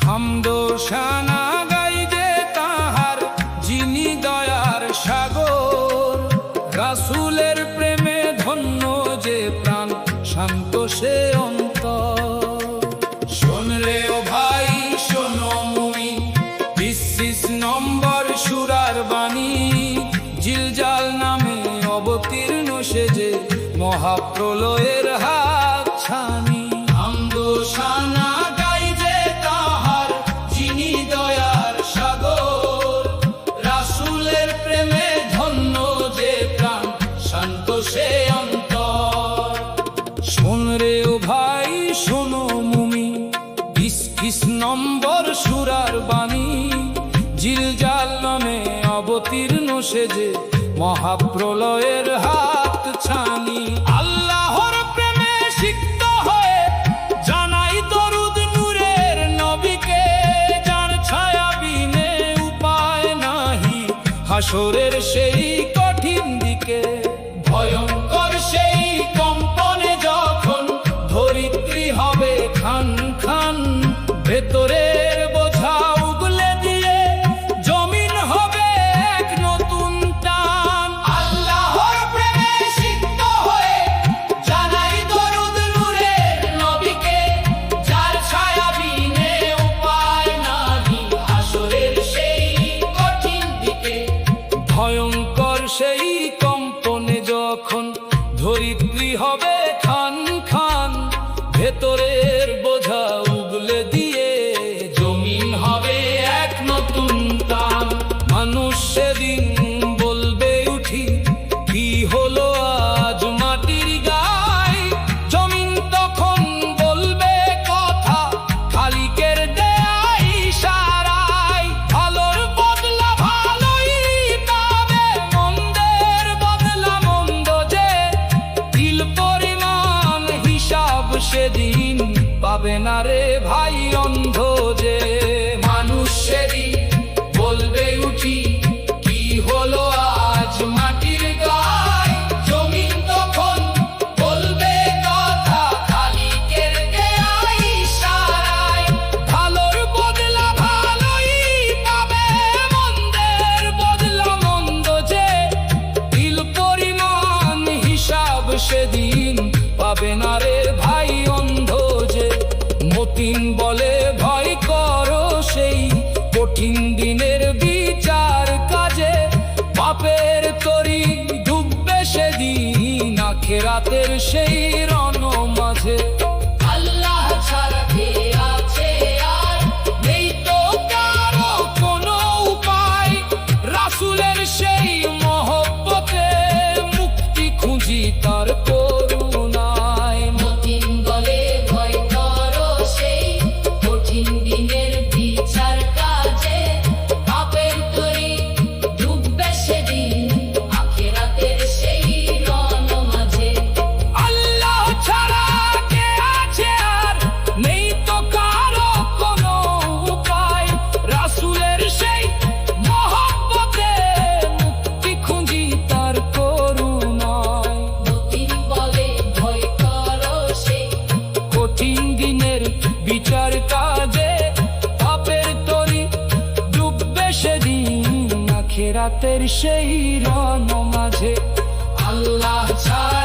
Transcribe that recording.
হামদোসানা গাই যে তাহার যিনি দয়ার সাগর, রাসূলের প্রেমে ধন্য যে প্রাণ শান্ত সে অন্তর। শোন রে ও ভাই শোনো মুমিন, ২৬ নম্বর সূরার বাণী, জিলজাল নামে অবতীর্ণ সে যে মহাপ্রলয়ের হাতছানি। হামদোসানা গাই যে তাহার যিনি দয়ার সাগর, রাসূলের প্রেমে ধন্য যে প্রাণ শান্ত সে অন্তর। শোন রে ও ভাই শোনো মুমিন, ২৬ নম্বর সূরার বাণী, জিলজাল নামে অবতীর্ণ সে যে মহাপ্রলয়ের হাতছানি। আল্লাহর প্রেমে সিক্ত হয়ে জানাই দরুদ নূরের নবীকে, যার ছায়া বিনে উপায় নাহি হাসরের সেই কঠিন দিকে। ভয়ঙ্কর সেই কম্পনে যখন ধরিত্রী হবে খান খান, ভেতরের বোঝা উগলে দিয়ে জমিন হবে এক নতুন টান। আল্লাহর প্রেমে সিক্ত হয়ে জানাই দরুদ নূরের নবীকে, যার ছায়া বিনে উপায় নাহি হাসরের সেই কঠিন দিকে। ভয়ঙ্কর সেই কম্পনে যখন ধরিত্রী হবে খান খান, ভেতরের বোঝা উগলে দিয়ে জমিন হবে এক নতুন টান। মানুষ সেদিন বলবে উঠি কি হলো আজ মাটির গায়, জমিন তখন বলবে কথা খালিকের দেয়া ইশারায়। ভালোর বদলা ভালোই পাবে, মন্দের বদলা মন্দ যে, তিল পরিমাণ হিসাব সেদিন পাবে না রে ভাই অন্ধ যে। মানুষ সেদিন বলবে উঠি কি হলো আজ মাটির গায়, জমিন তখন বলবে কথা খালিকের দেয়া ইশারায়। ভালোর বদলা ভালোই পাবে, মন্দের বদলা মন্দ যে, তিল পরিমাণ হিসাব সেদিন পাবে না রে ভাই অন্ধ যে। মতিন বলে ভয় করো সেই কঠিন দিনের বিচার কাজে, পাপের তরি ডুববে সেদিন আখিরাতের সেই রণ মাঝে। আল্লাহ ছাড়া কে আছে আর, নেই তো কারো কোনো উপায়, রাসূলের সেই মহব্বতে মুক্তি খুঁজি তার করুণায়। মতিন বলে ভয় করো সেই কঠিন দিনের বিচার কাজে, পাপের তরি ডুববে সেদিন আখিরাতের সেই রণ মাঝে। আল্লাহ ছাড়া কে আছে আর, নেই তো কারো কোনো উপায়, রাসূলের সেই মহব্বতে মুক্তি খুঁজি তার করুণায়। মতিন বলে ভয় করো সেই কঠিন দিনের বিচার কাজে, পাপের তরি ডুববে সেদিন আখিরাতের সেই রণ মাঝে। আল্লাহ ছাড়া